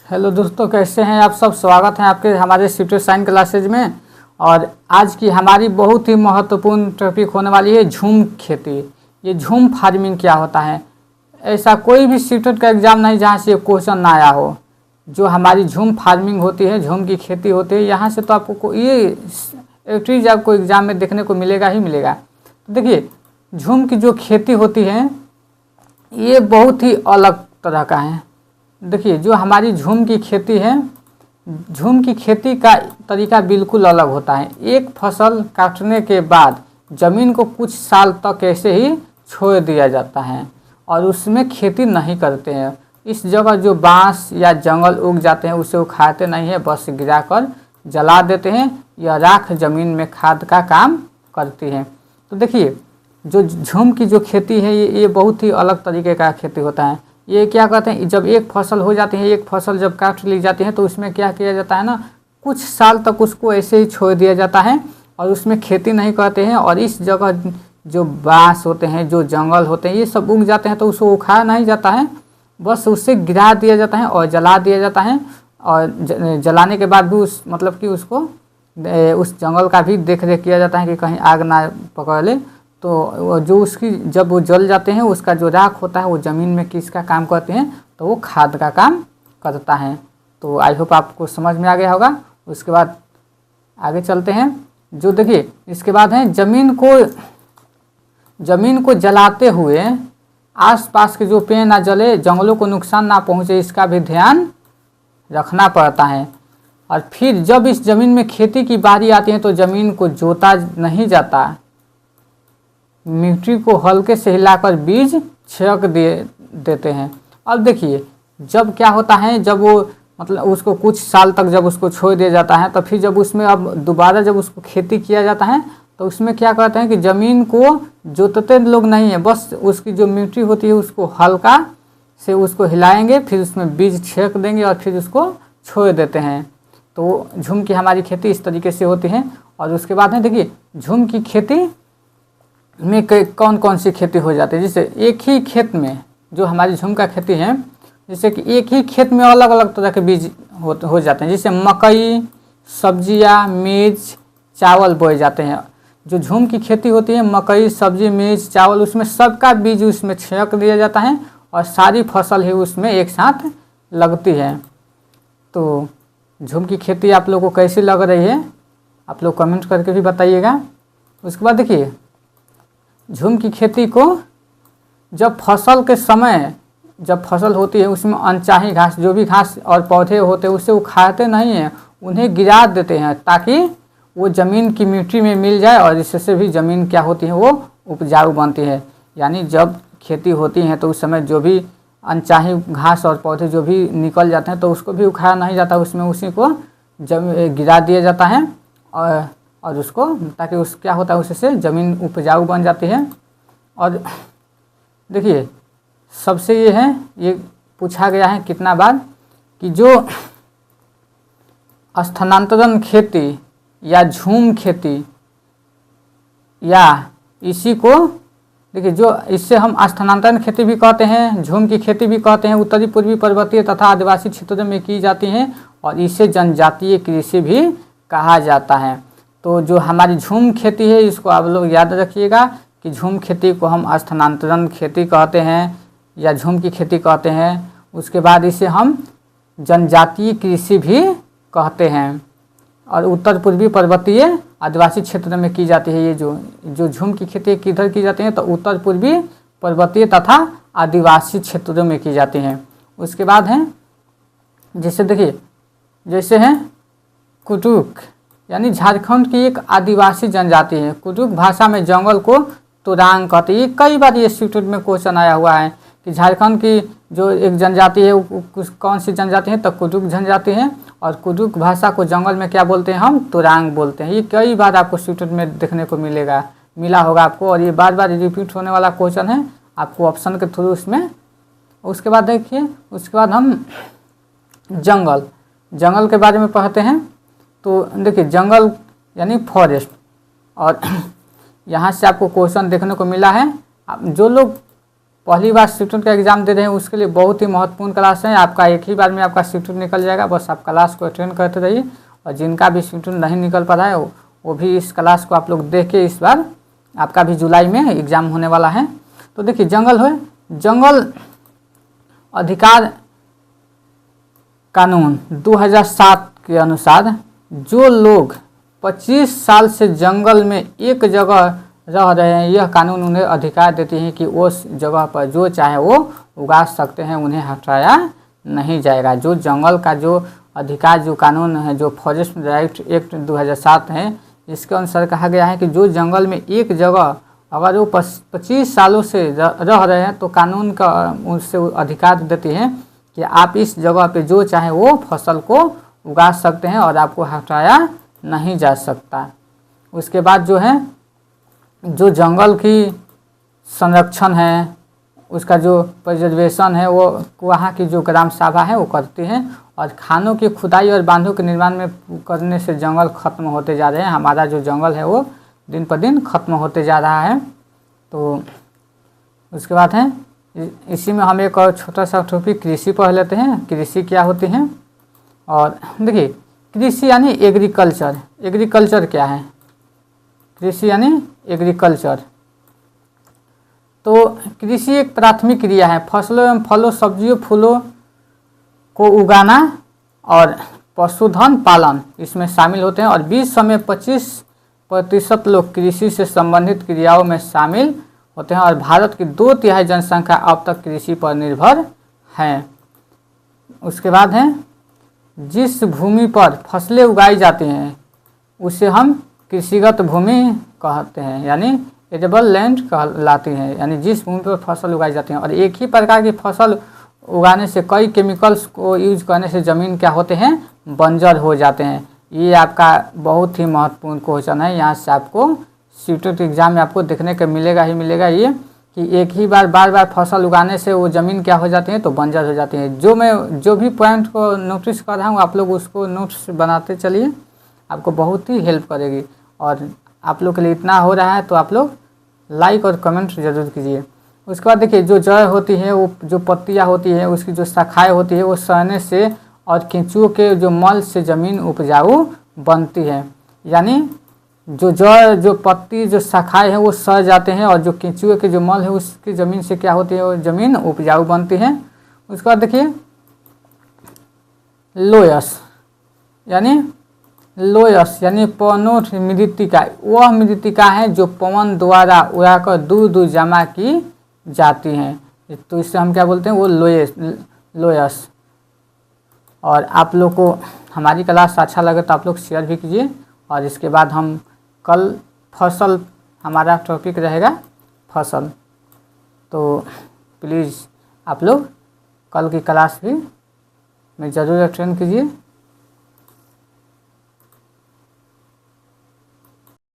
Hello दोस्तों, कैसे हैं आप सब। स्वागत है आपके हमारे सीटेड साइंस क्लासेज में। और आज की हमारी बहुत ही महत्वपूर्ण टॉपिक होने वाली है झूम खेती। ये झूम फार्मिंग क्या होता है। ऐसा कोई भी सीटेड का एग्ज़ाम नहीं जहाँ से ये क्वेश्चन ना आया हो। जो हमारी झूम फार्मिंग होती है, झूम की खेती होती है, यहाँ से तो आपको ये एक चीज़ आपको एग्ज़ाम में देखने को मिलेगा ही मिलेगा। तो देखिए, झूम की जो खेती होती है ये बहुत ही अलग तरह का है। देखिए, जो हमारी झूम की खेती है, झूम की खेती का तरीका बिल्कुल अलग होता है। एक फसल काटने के बाद ज़मीन को कुछ साल तक ऐसे ही छोड़ दिया जाता है और उसमें खेती नहीं करते हैं। इस जगह जो बांस या जंगल उग जाते हैं उसे उखाड़ते नहीं है, बस गिराकर जला देते हैं। यह राख ज़मीन में खाद का काम करती है। तो देखिए, जो झूम की जो खेती है ये बहुत ही अलग तरीके का खेती होता है। ये क्या कहते हैं, जब एक फसल हो जाती है, एक फसल जब काट ली जाती है तो उसमें क्या किया जाता है ना, कुछ साल तक उसको ऐसे ही छोड़ दिया जाता है और उसमें खेती नहीं करते हैं। और इस जगह जो बांस होते हैं, जो जंगल होते हैं, ये सब उग जाते हैं तो उसको उखाड़ा नहीं जाता है, बस उससे गिरा दिया जाता है और जला दिया जाता है। और जलाने के बाद भी मतलब कि उसको उस जंगल का भी देख रेख किया जाता है कि कहीं आग ना पकड़ ले। तो जो उसकी जब वो जल जाते हैं उसका जो राख होता है वो ज़मीन में किसका काम करते हैं, तो वो खाद का काम करता है। तो आई होप आपको समझ में आ गया होगा। उसके बाद आगे चलते हैं। जो देखिए, इसके बाद है ज़मीन को जलाते हुए आसपास के जो पेड़ ना जले, जंगलों को नुकसान ना पहुँचे, इसका भी ध्यान रखना पड़ता है। और फिर जब इस ज़मीन में खेती की बारी आती है तो ज़मीन को जोता नहीं जाता, मिट्टी को हल्के से हिलाकर बीज छिड़क देते हैं। अब देखिए, जब क्या होता है, जब वो मतलब उसको कुछ साल तक जब उसको छोड़ दिया जाता है तो फिर जब उसमें अब दोबारा जब उसको खेती किया जाता है तो उसमें क्या करते हैं कि ज़मीन को जोतते लोग नहीं है, बस उसकी जो मिट्टी होती है उसको हल्का से उसको हिलाएंगे, फिर उसमें बीज छिड़क देंगे और फिर उसको छोड़ देते हैं। तो झूम की हमारी खेती इस तरीके से होती है। और उसके बाद है देखिए, झूम की खेती में कौन कौन सी खेती हो जाती है। जैसे एक ही खेत में जो हमारी झूम का खेती है, जैसे कि एक ही खेत में अलग अलग तरह के बीज हो जाते हैं। जैसे मकई, सब्जियां, मिर्च, चावल बोए जाते हैं। जो झूम की खेती होती है, मकई, सब्जी, मिर्च, चावल, उसमें सबका बीज उसमें छिड़क दिया जाता है और सारी फसल ही उसमें एक साथ लगती है। तो झूम की खेती आप लोगों को कैसी लग रही है, आप लोग कमेंट करके भी बताइएगा। उसके बाद देखिए, झूम की खेती को जब फसल के समय जब फसल होती है उसमें अनचाही घास, जो भी घास और पौधे होते हैं उसे उखाड़ते नहीं हैं, उन्हें गिरा देते हैं ताकि वो ज़मीन की मिट्टी में मिल जाए और इससे भी ज़मीन क्या होती है, वो उपजाऊ बनती है। यानी जब खेती होती है तो उस समय जो भी अनचाही घास और पौधे जो भी निकल जाते हैं तो उसको भी उखाड़ा नहीं जाता, उसमें उसी को गिरा दिया जाता है और उसको ताकि उस क्या होता है, उससे ज़मीन उपजाऊ बन जाती है। और देखिए, सबसे ये है, ये पूछा गया है कितना बार कि जो स्थानांतरण खेती या झूम खेती या इसी को देखिए, जो इससे हम स्थानांतरण खेती भी कहते हैं, झूम की खेती भी कहते हैं, उत्तरी पूर्वी पर्वतीय तथा आदिवासी क्षेत्रों में की जाती हैं और इसे जनजातीय कृषि भी कहा जाता है। तो जो हमारी झूम खेती है इसको आप लोग याद रखिएगा कि झूम खेती को हम स्थानांतरण खेती कहते हैं या झूम की खेती कहते हैं। उसके बाद इसे हम जनजातीय कृषि भी कहते हैं और उत्तर पूर्वी पर्वतीय आदिवासी क्षेत्र में की जाती है। ये जो झूम की खेती किधर की जाती है, तो उत्तर पूर्वी पर्वतीय तथा आदिवासी क्षेत्रों में की जाती हैं। उसके बाद हैं जैसे देखिए, जैसे हैं कुटुक, यानी झारखंड की एक आदिवासी जनजाति है। कुटुक भाषा में जंगल को तुरांग कहते हैं। ये कई बार ये सीटेड में क्वेश्चन आया हुआ है कि झारखंड की जो एक जनजाति है वो कौन सी जनजाति है, तो कुटुक जनजाति है। और कुटुक भाषा को जंगल में क्या बोलते हैं, हम तुरांग बोलते हैं। ये कई बार आपको सीटेड में देखने को मिला होगा आपको, और ये बार बार रिपीट होने वाला क्वेश्चन है आपको ऑप्शन के थ्रू इसमें। उसके बाद देखिए, उसके बाद हम जंगल के बारे में पढ़ते हैं। तो देखिए, जंगल यानी फॉरेस्ट, और यहाँ से आपको क्वेश्चन देखने को मिला है। जो लोग पहली बार शिफ्ट का एग्ज़ाम दे रहे हैं उसके लिए बहुत ही महत्वपूर्ण क्लास है। आपका एक ही बार में आपका शिफ्ट निकल जाएगा, बस आप क्लास को अटेंड करते रहिए। और जिनका भी शिफ्ट नहीं निकल पा रहा है वो भी इस क्लास को आप लोग देख के, इस बार आपका भी जुलाई में एग्ज़ाम होने वाला है। तो देखिए जंगल है, जंगल अधिकार कानून 2007 के अनुसार जो लोग 25 साल से जंगल में एक जगह रह रहे हैं, यह कानून उन्हें अधिकार देते हैं कि उस जगह पर जो चाहे वो उगा सकते हैं, उन्हें हटाया नहीं जाएगा। जो जंगल का जो अधिकार, जो कानून है, जो फॉरेस्ट राइट एक्ट 2007 है, इसके अनुसार कहा गया है कि जो जंगल में एक जगह अगर वो 25 सालों से रह रहे हैं तो कानून का उनसे अधिकार देते हैं कि आप इस जगह पे जो चाहे वो फसल को उगा सकते हैं और आपको हटाया नहीं जा सकता। उसके बाद जो है, जो जंगल की संरक्षण है, उसका जो प्रिजर्वेशन है, वो वहाँ की जो ग्राम सभा है वो करती हैं। और खानों की खुदाई और बांधों के निर्माण में करने से जंगल खत्म होते जा रहे हैं। हमारा जो जंगल है वो दिन पर दिन खत्म होते जा रहा है। तो उसके बाद है, इसी में हम एक और छोटा सा टॉपिक कृषि पढ़ लेते हैं। कृषि क्या होती है? और देखिए कृषि यानी एग्रीकल्चर। एग्रीकल्चर क्या है? कृषि यानी एग्रीकल्चर। तो कृषि एक प्राथमिक क्रिया है। फसलों एवं फलों, सब्जियों, फूलों को उगाना और पशुधन पालन इसमें शामिल होते हैं। और विश्व में 25% लोग कृषि से संबंधित क्रियाओं में शामिल होते हैं। और भारत की 2/3 जनसंख्या अब तक कृषि पर निर्भर है। उसके बाद है, जिस भूमि पर फसलें उगाई जाती हैं उसे हम कृषिगत भूमि कहते हैं, यानी एडेबल लैंड कहलाती है। यानी जिस भूमि पर फसल उगाई जाती है। और एक ही प्रकार की फसल उगाने से, कई केमिकल्स को यूज करने से ज़मीन क्या होते हैं? बंजर हो जाते हैं। ये आपका बहुत ही महत्वपूर्ण क्वेश्चन है। यहाँ से आपको सीटेट एग्जाम में आपको देखने को मिलेगा ही मिलेगा ये, कि एक ही बार बार फसल उगाने से वो ज़मीन क्या हो जाती है? तो बंजर हो जाती है। जो भी पॉइंट को नोटिस कर रहा हूँ आप लोग उसको नोट्स बनाते चलिए, आपको बहुत ही हेल्प करेगी। और आप लोग के लिए इतना हो रहा है तो आप लोग लाइक और कमेंट जरूर कीजिए। उसके बाद देखिए, जो जड़ होती है, वो जो पत्तियाँ होती है, उसकी जो शाखाएँ होती है, वो सड़ने से और केंचुओं के जो मल से ज़मीन उपजाऊ बनती है। यानी जो जड़, जो पत्ती, जो शाखाएँ हैं वो सड़ जाते हैं और जो केंचुए के जो मल है उसकी ज़मीन से क्या होती है? वो ज़मीन उपजाऊ बनती है। उसके बाद देखिए लोयस यानी पवनोठ मृत्तिका, वह मृत्तिका है जो पवन द्वारा उड़ाकर दूर दूर जमा की जाती हैं। तो इससे हम क्या बोलते हैं? वो लोयस। और आप लोग को हमारी क्लास अच्छा लगे तो आप लोग शेयर भी कीजिए। और इसके बाद हम कल फसल, हमारा टॉपिक रहेगा फसल, तो प्लीज़ आप लोग कल की क्लास भी में ज़रूर अटेंड कीजिए।